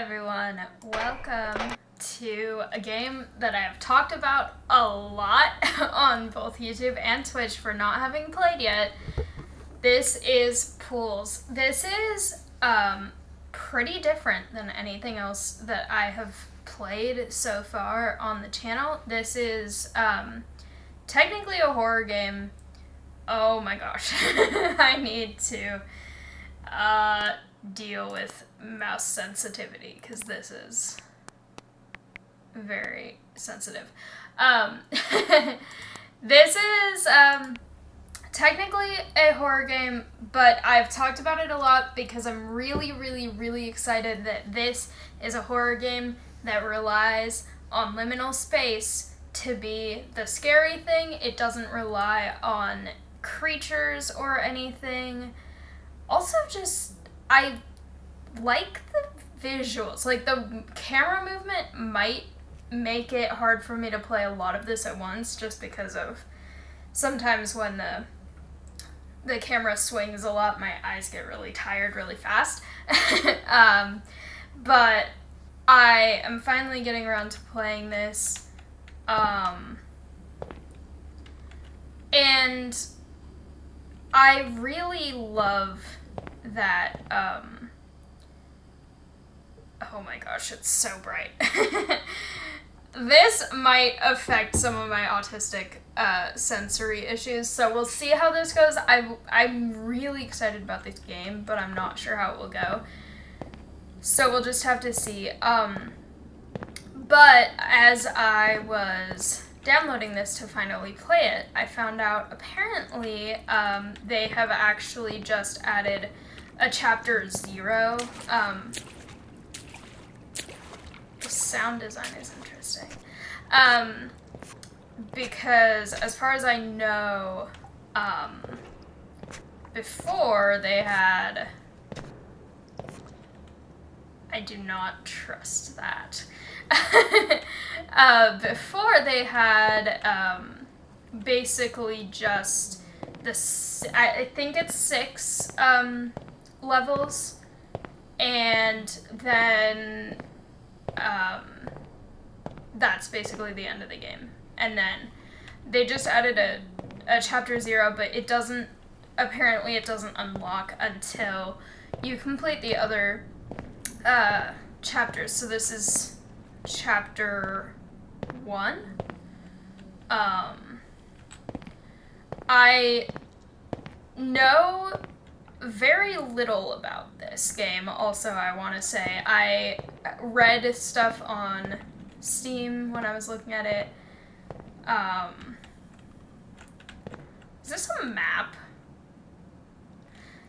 everyone, welcome to a game that I have talked about a lot on both YouTube and Twitch for not having played yet. This is Pools. This is pretty different than anything else that I have played so far on the channel. This is technically a horror game. Oh my gosh. I need to deal with mouse sensitivity because this is very sensitive. This is technically a horror game, but I've talked about it a lot because I'm really excited that this is a horror game that relies on liminal space to be the scary thing. It doesn't rely on creatures or anything. Also, just, I like the visuals. Like, the camera movement might make it hard for me to play a lot of this at once, just because of sometimes when the camera swings a lot, my eyes get really tired really fast. But I am finally getting around to playing this. And I really love that, oh my gosh, it's so bright. This might affect some of my autistic sensory issues, so we'll see how this goes. I'm really excited about this game, but I'm not sure how it will go. So we'll just have to see. But as I was downloading this to finally play it, I found out apparently they have actually just added a chapter 0. The sound design is interesting. Because as far as I know, before they had... I do not trust that. Before they had basically just I think it's 6 levels, and then that's basically the end of the game. And then they just added a chapter 0, but it doesn't unlock until you complete the other chapters. So this is chapter 1. I know very little about this game. Also, I want to say I read stuff on Steam when I was looking at it. Is this a map?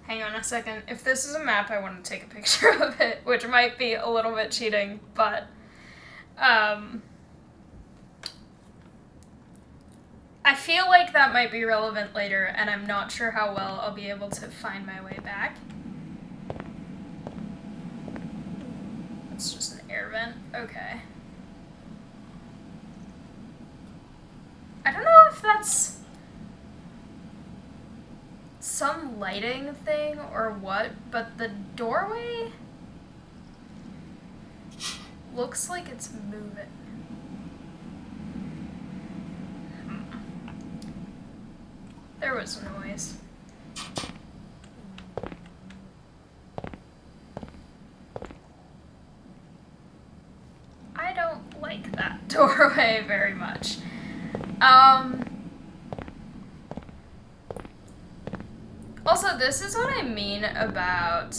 Hang on a second. If this is a map, I want to take a picture of it, which might be a little bit cheating, but I feel like that might be relevant later, and I'm not sure how well I'll be able to find my way back. It's just an air vent. Okay. I don't know if that's some lighting thing or what, but the doorway looks like it's moving. There was noise. I don't like that doorway very much. Also, this is what I mean about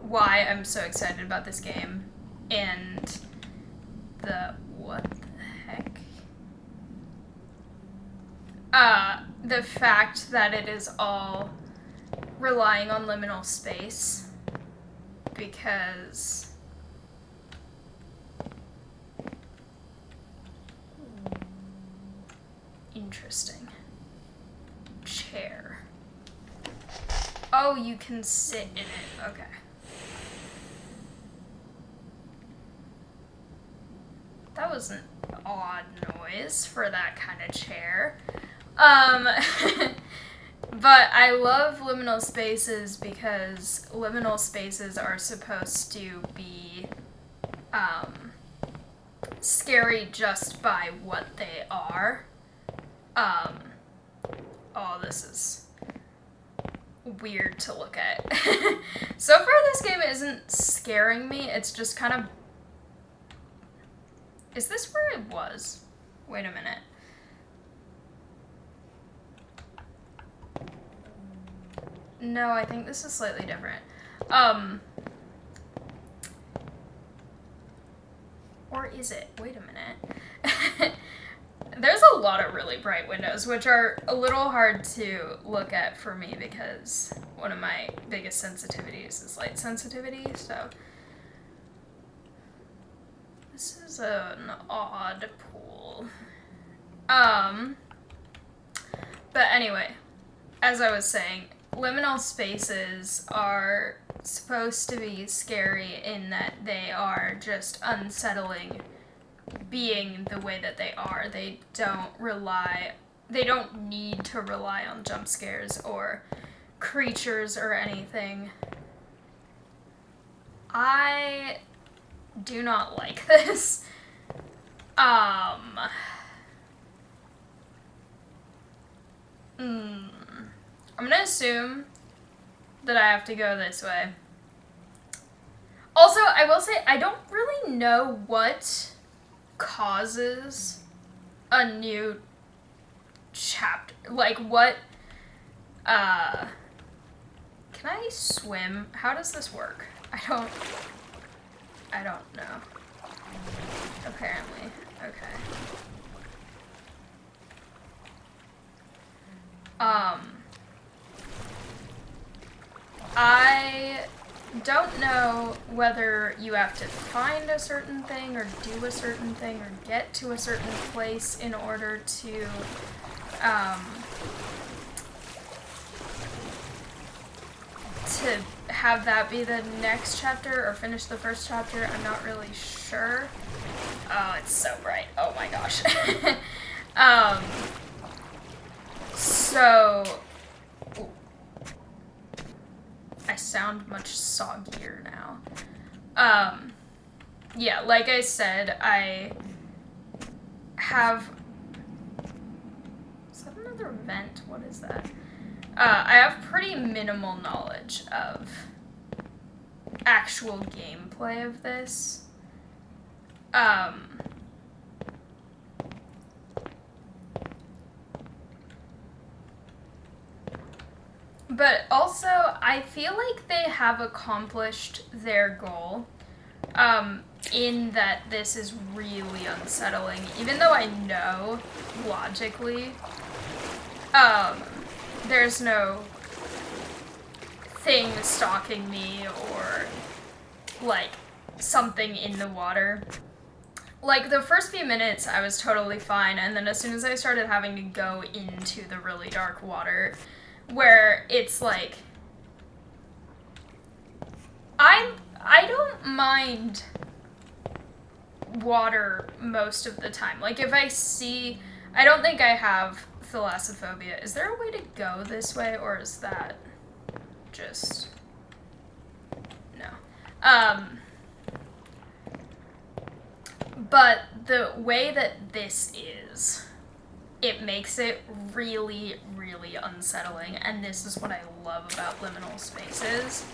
why I'm so excited about this game and what the heck? The fact that it is all relying on liminal space, because interesting. Chair. Oh, you can sit in it. Okay. That was an odd noise for that kind of chair. But I love liminal spaces because liminal spaces are supposed to be scary just by what they are. Oh, this is weird to look at. So far, this game isn't scaring me. It's just kind of... Is this where it was? Wait a minute. No, I think this is slightly different. Or is it? Wait a minute. There's a lot of really bright windows, which are a little hard to look at for me because one of my biggest sensitivities is light sensitivity, so... This is an odd pool. But anyway, as I was saying, liminal spaces are supposed to be scary in that they are just unsettling being the way that they are. They don't need to rely on jump scares or creatures or anything. I do not like this. I'm gonna assume that I have to go this way. Also, I will say, I don't really know what causes a new chapter. Like, what, can I swim? How does this work? I don't know. Apparently. Okay. I don't know whether you have to find a certain thing or do a certain thing or get to a certain place in order to have that be the next chapter or finish the first chapter. I'm not really sure. Oh, it's so bright. Oh my gosh. So... Ooh. I sound much soggier now. Yeah, like I said, I have... Is that another vent? What is that? I have pretty minimal knowledge of actual gameplay of this. But also, I feel like they have accomplished their goal, in that this is really unsettling. Even though I know, logically, there's no thing stalking me or, like, something in the water. Like, the first few minutes, I was totally fine, and then as soon as I started having to go into the really dark water, where it's like, I don't mind water most of the time. Like, if I see, I don't think I have thalassophobia. Is there a way to go this way, or is that just, no. But the way that this is, it makes it really, really unsettling, and this is what I love about liminal spaces.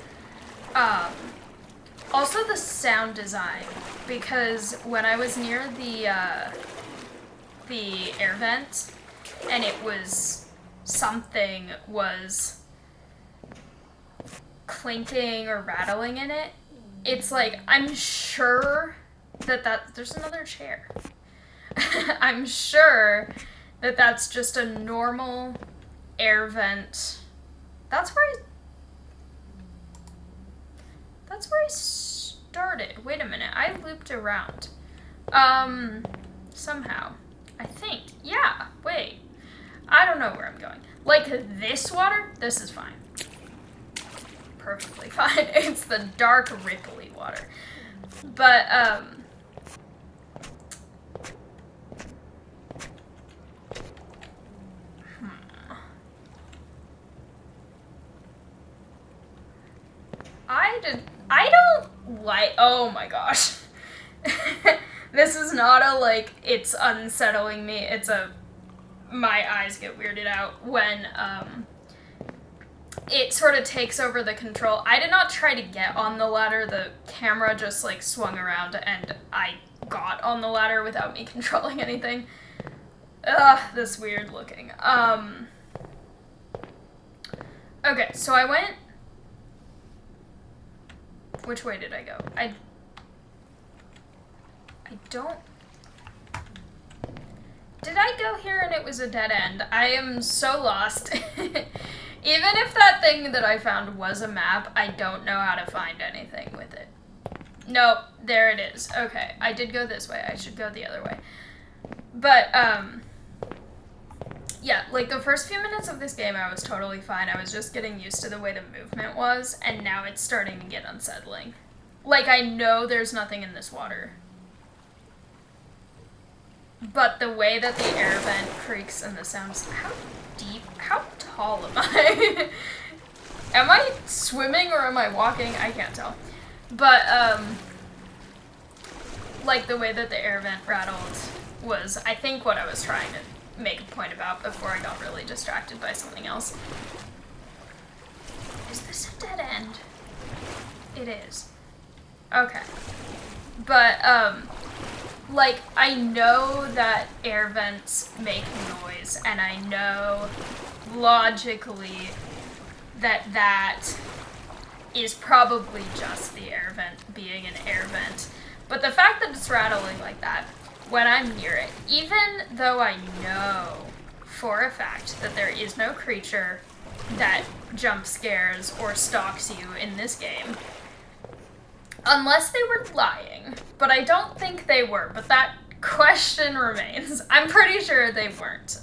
Also the sound design, because when I was near the air vent, and it was, something was clinking or rattling in it, it's like, I'm sure that there's another chair. I'm sure that that's just a normal air vent. That's where I started. Wait a minute, I looped around. Somehow. I think. Yeah, wait. I don't know where I'm going. Like, this water? This is fine. Perfectly fine. It's the dark, ripply water. But, I don't like, oh my gosh. This is not a, like, it's unsettling me, it's a, my eyes get weirded out when, it sort of takes over the control. I did not try to get on the ladder, the camera just, like, swung around and I got on the ladder without me controlling anything. Ugh, this weird looking. Okay, so I went... Which way did I go? I don't... Did I go here and it was a dead end? I am so lost. Even if that thing that I found was a map, I don't know how to find anything with it. Nope, there it is. Okay, I did go this way. I should go the other way. But, yeah, like, the first few minutes of this game, I was totally fine. I was just getting used to the way the movement was, and now it's starting to get unsettling. Like, I know there's nothing in this water. But the way that the air vent creaks and the sounds... How deep? How tall am I? Am I swimming or am I walking? I can't tell. But, like, the way that the air vent rattled was, I think, what I was trying to make a point about before I got really distracted by something else. Is this a dead end? It is. Okay. But, like, I know that air vents make noise, and I know logically that that is probably just the air vent being an air vent. But the fact that it's rattling like that when I'm near it, even though I know for a fact that there is no creature that jump scares or stalks you in this game, unless they were lying, but I don't think they were, but that question remains. I'm pretty sure they weren't,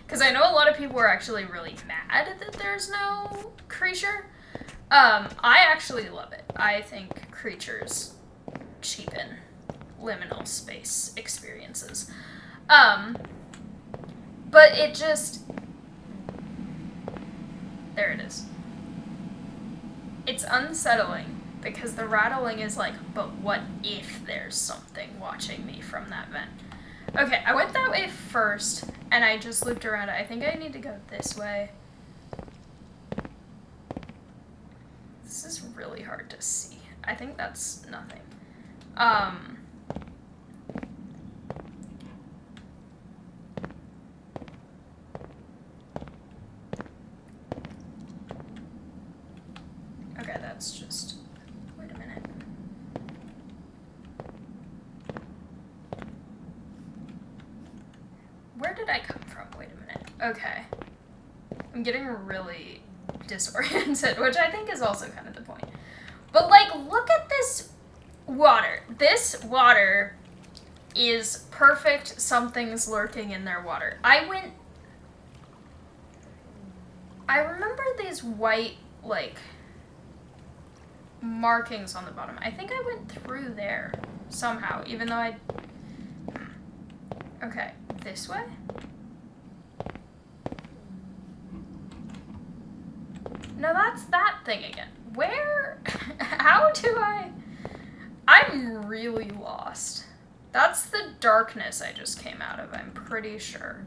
because I know a lot of people were actually really mad that there's no creature. I actually love it. I think creatures cheapen liminal space experiences. But it just... There it is. It's unsettling. Because the rattling is like, but what if there's something watching me from that vent? Okay, I went that way first, and I just looped around. I think I need to go this way. This is really hard to see. I think that's nothing. Okay, that's just... Wait a minute. Where did I come from? Wait a minute. Okay. I'm getting really disoriented, which I think is also kind of the point. But, like, look at this water. This water is perfect. Something's lurking in their water. I remember these white, like, markings on the bottom. I think I went through there somehow, even though Okay, this way? No, that's that thing again. Where? How do I'm really lost. That's the darkness I just came out of, I'm pretty sure.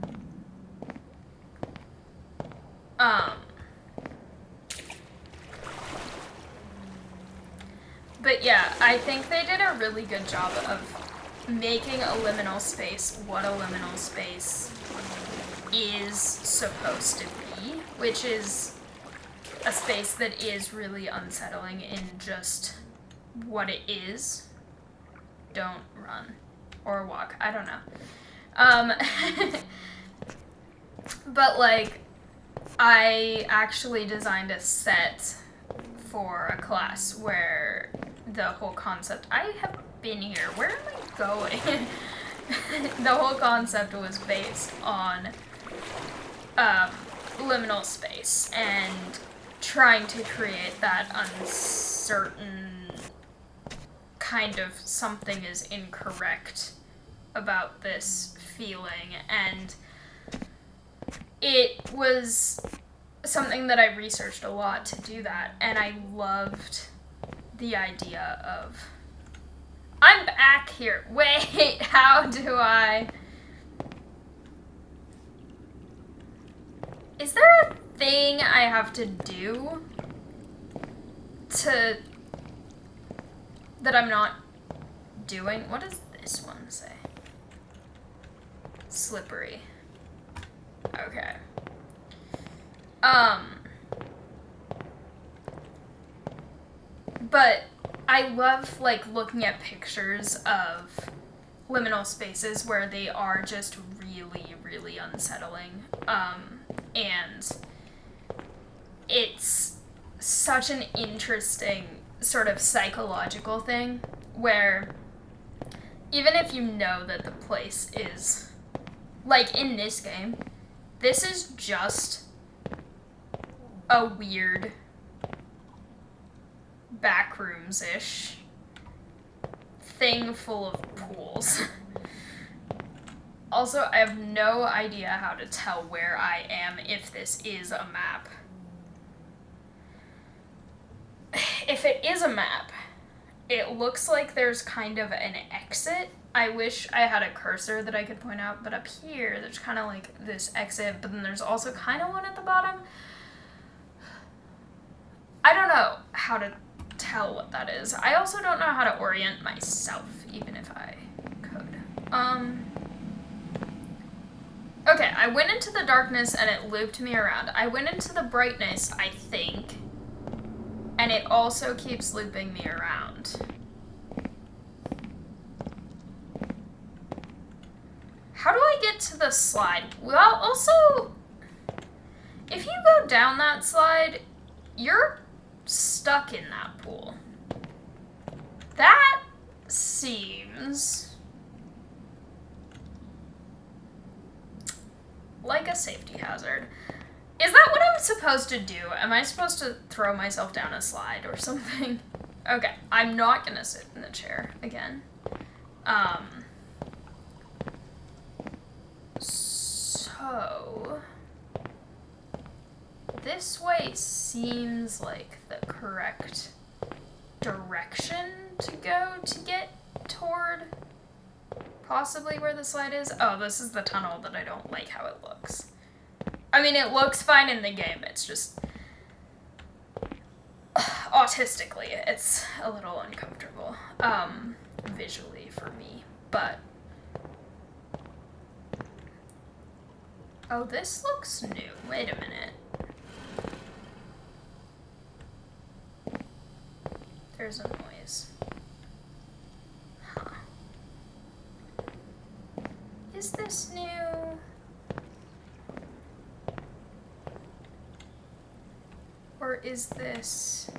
But yeah, I think they did a really good job of making a liminal space what a liminal space is supposed to be, which is a space that is really unsettling in just what it is. Don't run or walk, I don't know. But like, I actually designed a set for a class where the whole concept, I have been here, where am I going? The whole concept was based on liminal space and trying to create that uncertain kind of something is incorrect about this feeling, and it was something that I researched a lot to do that, and I loved the idea of... I'm back here. Wait, how do I... Is there a thing I have to do to... that I'm not doing? What does this one say? Slippery. Okay. But I love, like, looking at pictures of liminal spaces where they are just really, really unsettling. And it's such an interesting sort of psychological thing where even if you know that the place is, like in this game, this is just a weird backrooms-ish thing full of pools. Also, I have no idea how to tell where I am if this is a map. If it is a map, it looks like there's kind of an exit. I wish I had a cursor that I could point out, but up here, there's kind of like this exit, but then there's also kind of one at the bottom. I don't know how to tell what that is. I also don't know how to orient myself, even if I could. Okay, I went into the darkness and it looped me around. I went into the brightness, I think, and it also keeps looping me around. How do I get to the slide? Well, also, if you go down that slide, you're stuck in that pool. That seems like a safety hazard. Is that what I'm supposed to do? Am I supposed to throw myself down a slide or something? Okay, I'm not gonna sit in the chair again. So this way seems like the correct direction to go to get toward possibly where the slide is. Oh, this is the tunnel that I don't like how it looks. I mean, it looks fine in the game, it's just autistically, it's a little uncomfortable, visually for me, but oh, this looks new. Wait a minute. There's a noise. Huh. Is this new? Or is this...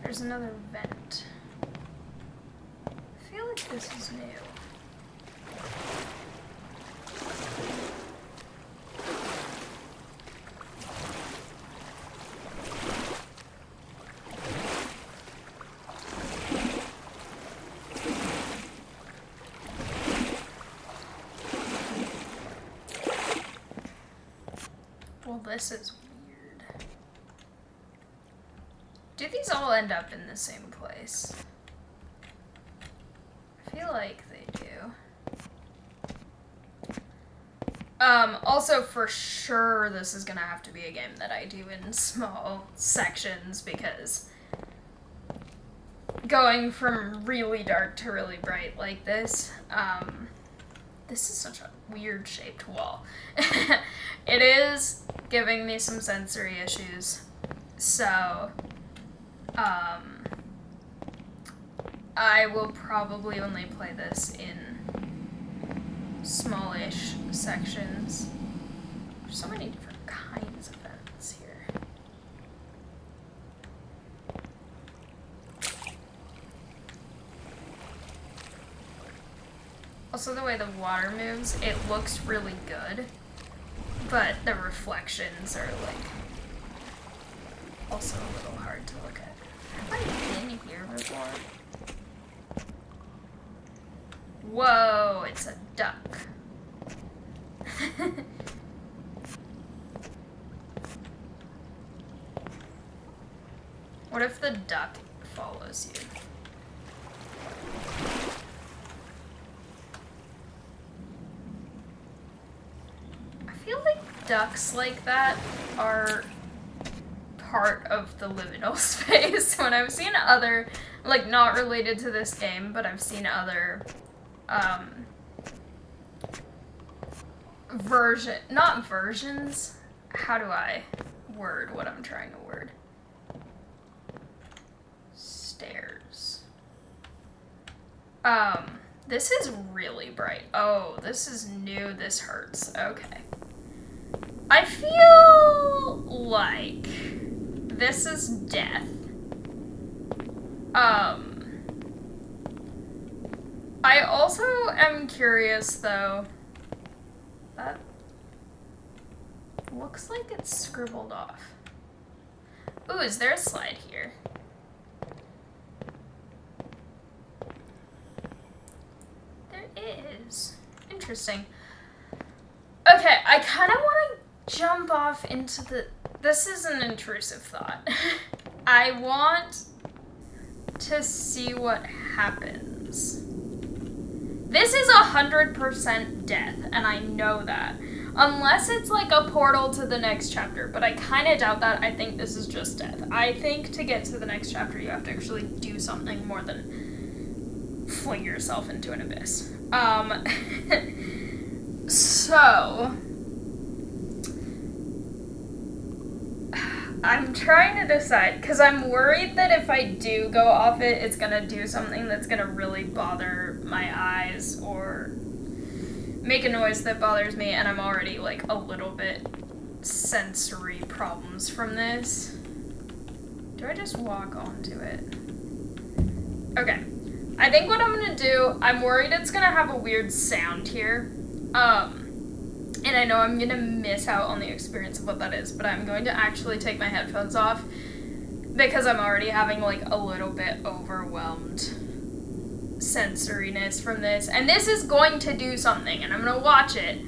There's another vent. I feel like this is new. Well, this is weird. Do these all end up in the same place? I feel like they do. Also, for sure, this is gonna have to be a game that I do in small sections, because going from really dark to really bright like this, this is such a weird shaped wall. It is giving me some sensory issues, so I will probably only play this in smallish sections. There's so many different kinds of vents here. Also, the way the water moves, it looks really good, but the reflections are, like, also a little hard to look at. Have I been here before? Whoa, it's a duck. What if the duck follows you? I feel like ducks like that are part of the liminal space. When I've seen other, like, not related to this game, but I've seen other, not versions, how do I word what I'm trying to word? Stairs. This is really bright. Oh, this is new, this hurts. Okay. I feel like this is death. I also am curious, though. That looks like it's scribbled off. Ooh, is there a slide here? There is. Interesting. Okay, I kind of want to jump off into the... This is an intrusive thought. I want to see what happens. This is 100% death, and I know that. Unless it's like a portal to the next chapter, but I kind of doubt that. I think this is just death. I think to get to the next chapter, you have to actually do something more than fling yourself into an abyss. So... I'm trying to decide, because I'm worried that if I do go off it, it's going to do something that's going to really bother my eyes or make a noise that bothers me, and I'm already, like, a little bit sensory problems from this. Do I just walk onto it? Okay. I think what I'm going to do, I'm worried it's going to have a weird sound here. And I know I'm going to miss out on the experience of what that is, but I'm going to actually take my headphones off because I'm already having, like, a little bit overwhelmed sensoriness from this. And this is going to do something, and I'm going to watch it,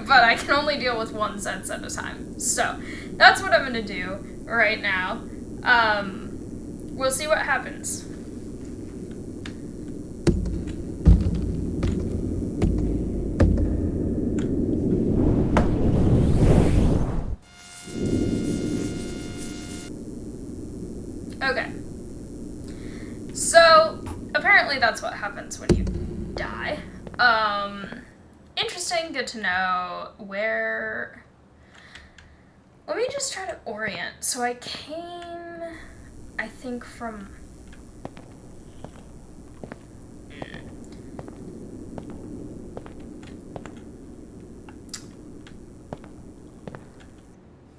but I can only deal with one sense at a time. So, that's what I'm going to do right now. We'll see what happens. Okay. So, apparently that's what happens when you die. Interesting, good to know. Where... Let me just try to orient. So I came, I think, from...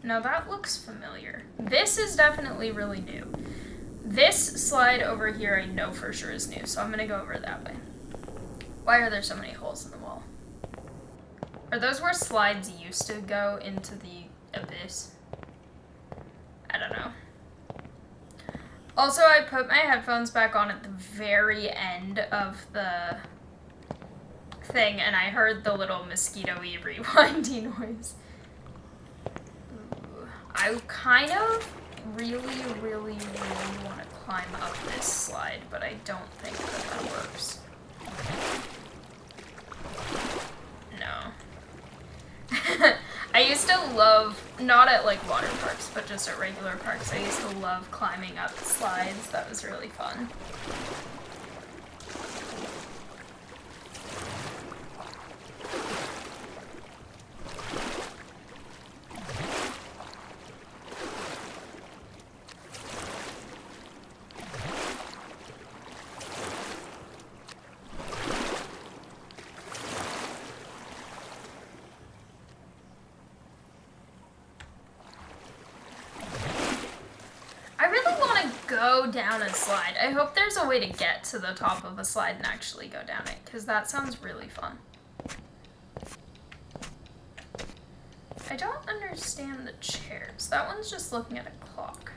Now that looks familiar. This is definitely really new. This slide over here I know for sure is new, so I'm gonna go over that way. Why are there so many holes in the wall? Are those where slides used to go into the abyss? I don't know. Also, I put my headphones back on at the very end of the thing, and I heard the little mosquito-y rewindy noise. Ooh. I kind of really want to climb up this slide, but I don't think that works. No. I used to love, not at like water parks, but just at regular parks, I used to love climbing up slides. That was really fun. Down a slide. I hope there's a way to get to the top of a slide and actually go down it, because that sounds really fun. I don't understand the chairs. That one's just looking at a clock.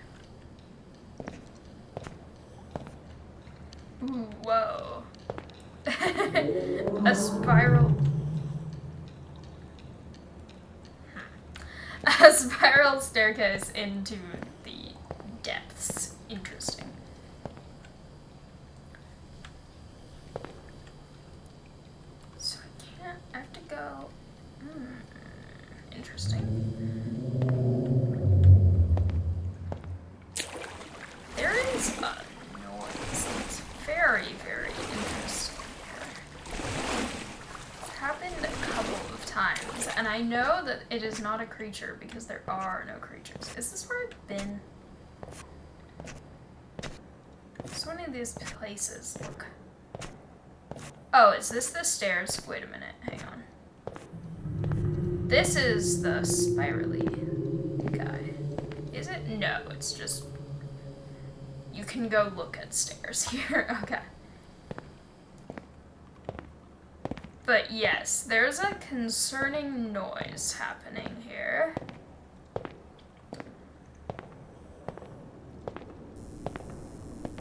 Ooh, whoa. A spiral. A spiral staircase into the depths. Interesting. So I can't, I have to go. Interesting. There is a noise that's very, very interesting here. It's happened a couple of times, and I know that it is not a creature because there are no creatures. Is this where I've been? So many of these places look. Oh, is this the stairs? Wait a minute, hang on. This is the spirally guy. Is it? No, it's just... You can go look at stairs here. Okay. But yes, there's a concerning noise happening here.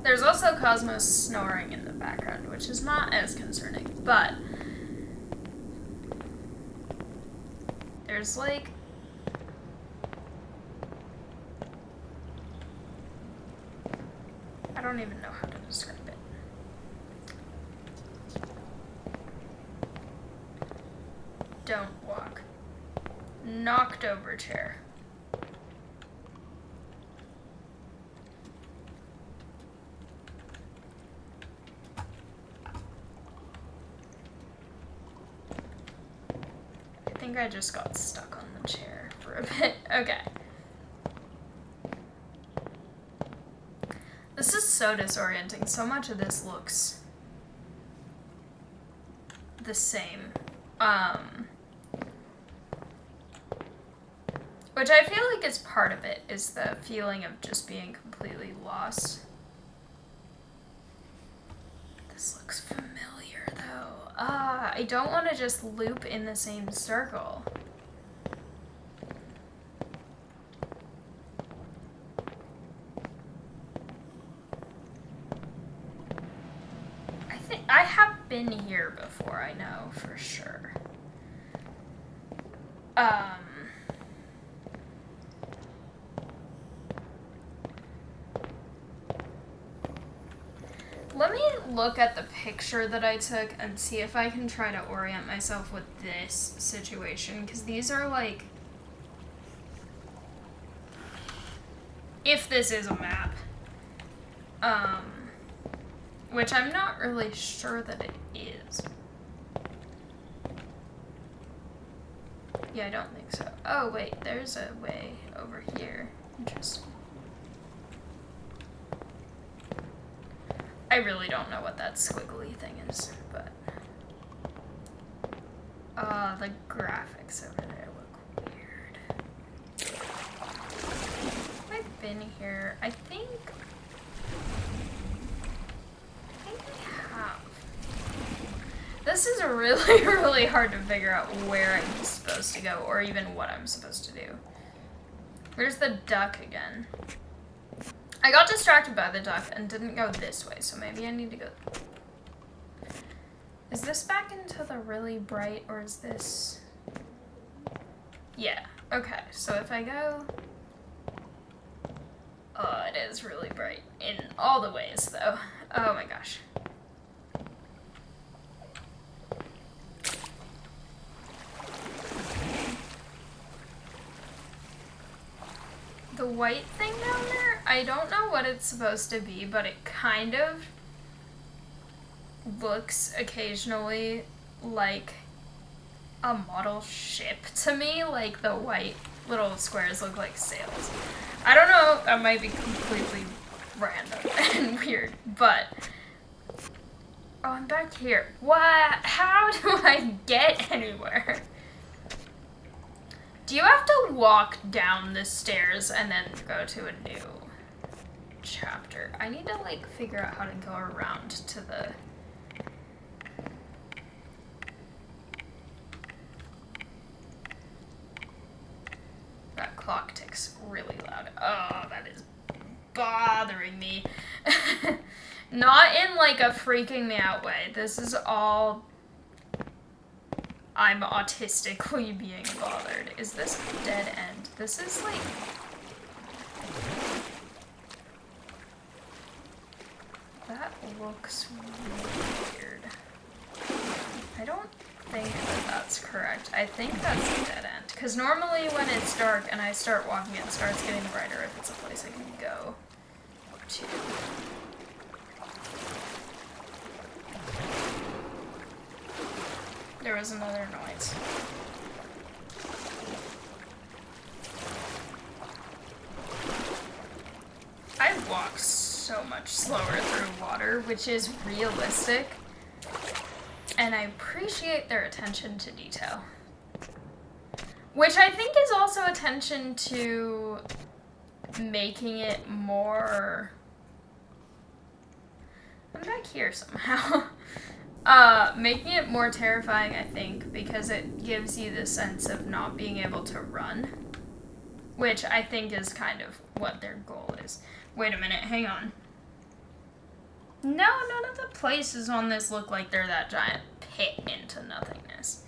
There's also Cosmos snoring in the background, which is not as concerning, but there's like I don't even know how to describe it. Don't walk. Knocked over chair. I think I just got stuck on the chair for a bit. Okay. This is so disorienting. So much of this looks the same. Which I feel like is part of it, is the feeling of just being completely lost. This looks familiar, though. I don't want to just loop in the same circle. I think I have been here before, I know for sure. Let me look at the picture that I took and see if I can try to orient myself with this situation, because these are like... If this is a map. Which I'm not really sure that it is. Yeah, I don't think so. Oh, wait, there's a way over here. Interesting. I really don't know what that squiggly thing is, but... the graphics over there look weird. I've been here. I think I have. This is really, really hard to figure out where I'm supposed to go, or even what I'm supposed to do. Where's the duck again? I got distracted by the duck and didn't go this way, so maybe I need to go... Is this back into the really bright, or is this... Yeah, okay, so if I go... Oh, it is really bright in all the ways, though. Oh my gosh. The white thing down there, I don't know what it's supposed to be, but it kind of looks occasionally like a model ship to me. Like the white little squares look like sails. I don't know, that might be completely random and weird, but... Oh, I'm back here. What? How do I get anywhere? Do you have to walk down the stairs and then go to a new chapter? I need to, like, figure out how to go around to the... That clock ticks really loud. Oh, that is bothering me. Not in, like, a freaking me out way. This is all... I'm autistically being bothered. Is this a dead end? This is like... That looks weird. I don't think that that's correct. I think that's a dead end. Because normally when it's dark and I start walking, it starts getting brighter if it's a place I can go to. There was another noise. I walk so much slower through water, which is realistic, and I appreciate their attention to detail. Which I think is also attention to making it more... I'm back here somehow. Making it more terrifying, I think, because it gives you the sense of not being able to run, which I think is kind of what their goal is. Wait a minute, hang on. No, none of the places on this look like they're that giant pit into nothingness.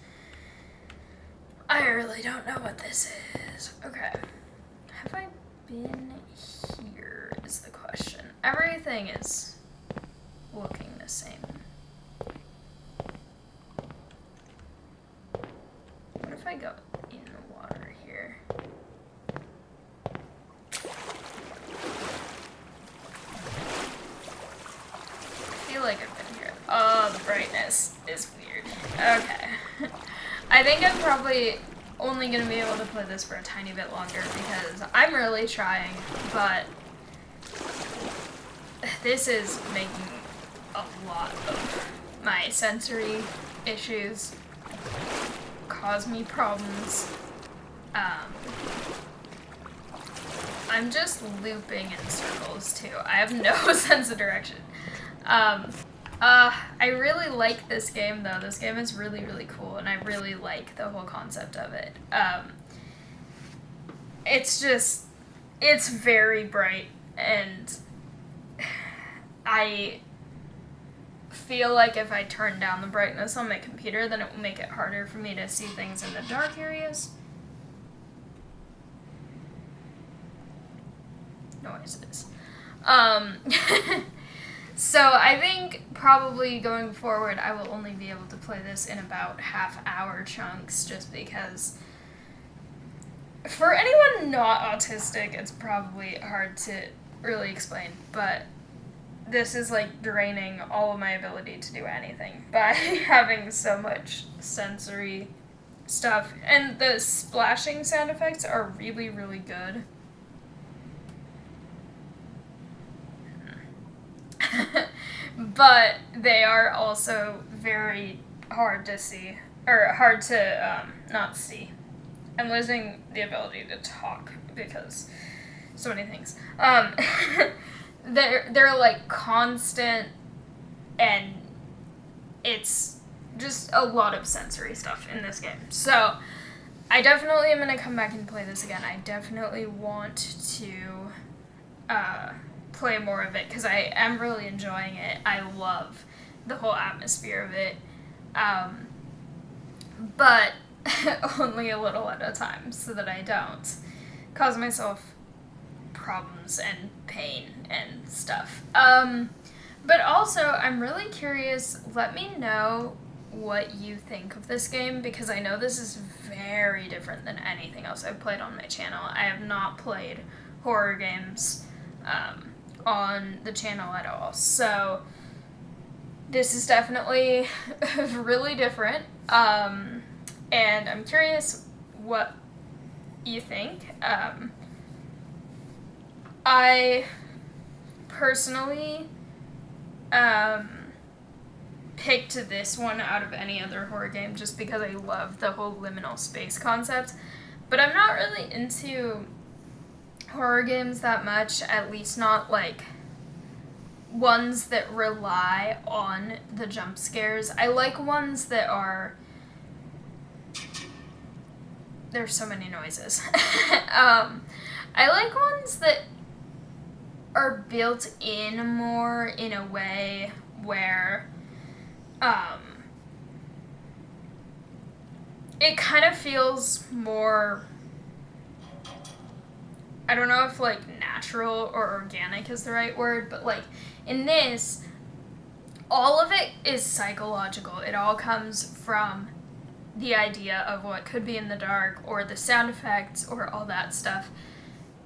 I really don't know what this is. Okay. Have I been here is the question. Everything is looking the same. What if I go in the water here? I feel like I've been here. Oh, the brightness is weird. Okay. I think I'm probably only going to be able to play this for a tiny bit longer because I'm really trying, but this is making a lot of my sensory issues cause me problems. I'm just looping in circles too. I have no sense of direction. I really like this game though. This game is really, really cool and I really like the whole concept of it. It's very bright and I feel like if I turn down the brightness on my computer, then it will make it harder for me to see things in the dark areas. Noises. So I think probably going forward, I will only be able to play this in about half-hour chunks, just because for anyone not autistic, it's probably hard to really explain, but this is like draining all of my ability to do anything by having so much sensory stuff. And the splashing sound effects are really, really good. But they are also very hard to see, or hard to not see. I'm losing the ability to talk because so many things. They're like constant, and it's just a lot of sensory stuff in this game. So I definitely am going to come back and play this again. I definitely want to play more of it because I am really enjoying it. I love the whole atmosphere of it. But only a little at a time so that I don't cause myself problems and pain and stuff. But also, I'm really curious, let me know what you think of this game, because I know this is very different than anything else I've played on my channel. I have not played horror games on the channel at all, so this is definitely really different, and I'm curious what you think. I personally picked this one out of any other horror game just because I love the whole liminal space concept, but I'm not really into horror games that much, at least not like ones that rely on the jump scares. I like ones that are... There's so many noises. I like ones that are built in more in a way where it kind of feels more, I don't know if, like, natural or organic is the right word, but, like, in this, all of it is psychological. It all comes from the idea of what could be in the dark, or the sound effects, or all that stuff.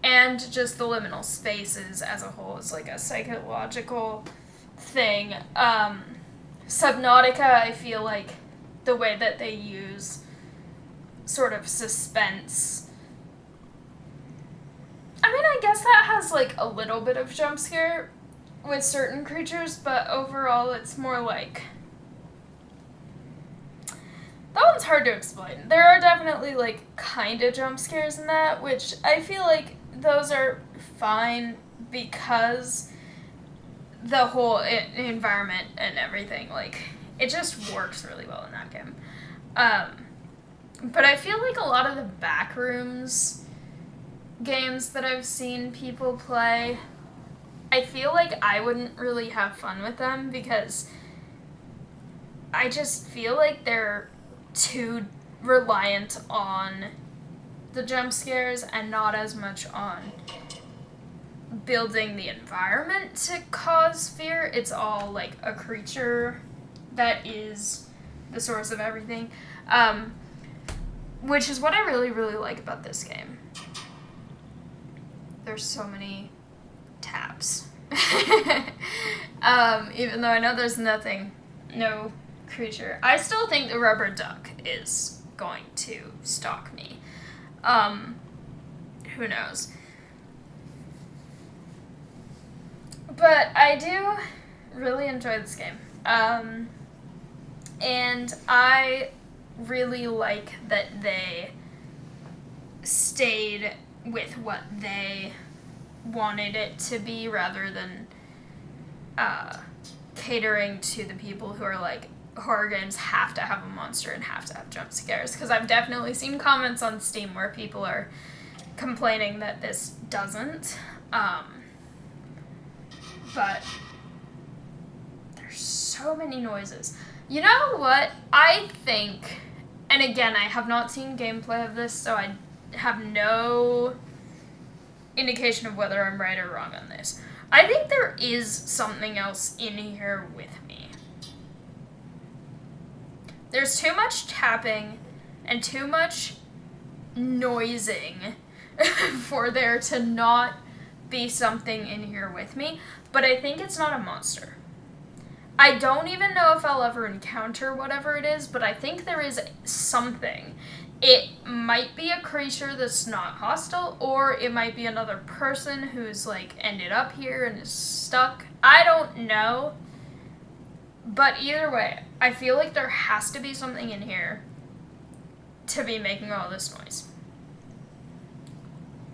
And just the liminal spaces as a whole is, like, a psychological thing. Subnautica, I feel like the way that they use sort of suspense, I mean, I guess that has, like, a little bit of jump scare with certain creatures, but overall it's more like... That one's hard to explain. There are definitely, like, kind of jump scares in that, which I feel like those are fine because the whole environment and everything, like, it just works really well in that game. But I feel like a lot of the backrooms games that I've seen people play, I feel like I wouldn't really have fun with them because I just feel like they're too reliant on the jump scares and not as much on building the environment to cause fear. It's all like a creature that is the source of everything, which is what I really, really like about this game. There's so many taps. Even though I know there's no creature. I still think the rubber duck is going to stalk me. Who knows? But I do really enjoy this game. And I really like that they stayed with what they wanted it to be rather than catering to the people who are like, horror games have to have a monster and have to have jump scares. Because I've definitely seen comments on Steam where people are complaining that this doesn't. But there's so many noises. You know what? I think, and again, I have not seen gameplay of this, so I have no indication of whether I'm right or wrong on this. I think there is something else in here with me. There's too much tapping and too much noising for there to not be something in here with me, but I think it's not a monster. I don't even know if I'll ever encounter whatever it is, but I think there is something. It might be a creature that's not hostile, or it might be another person who's, like, ended up here and is stuck. I don't know. But either way, I feel like there has to be something in here to be making all this noise.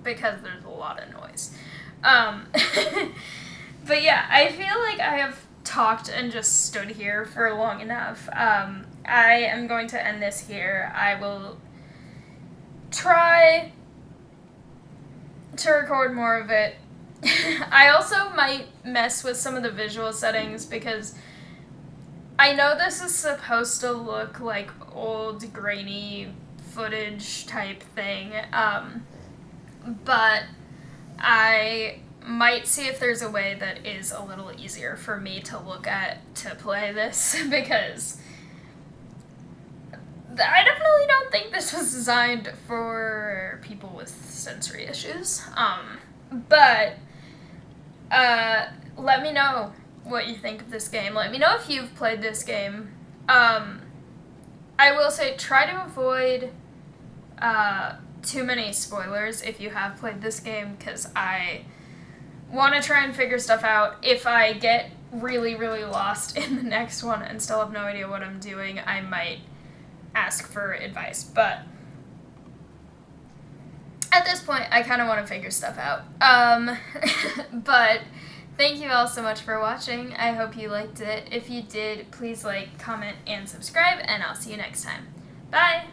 Because there's a lot of noise. But yeah, I feel like I have talked and just stood here for long enough. I am going to end this here. I will try to record more of it. I also might mess with some of the visual settings because I know this is supposed to look like old grainy footage type thing, but I might see if there's a way that is a little easier for me to look at to play this because I definitely don't think this was designed for people with sensory issues. But let me know what you think of this game. Let me know if you've played this game. I will say try to avoid too many spoilers if you have played this game, because I want to try and figure stuff out. If I get really, really lost in the next one and still have no idea what I'm doing, I might ask for advice. But at this point, I kind of want to figure stuff out. But thank you all so much for watching. I hope you liked it. If you did, please like, comment, and subscribe, and I'll see you next time. Bye!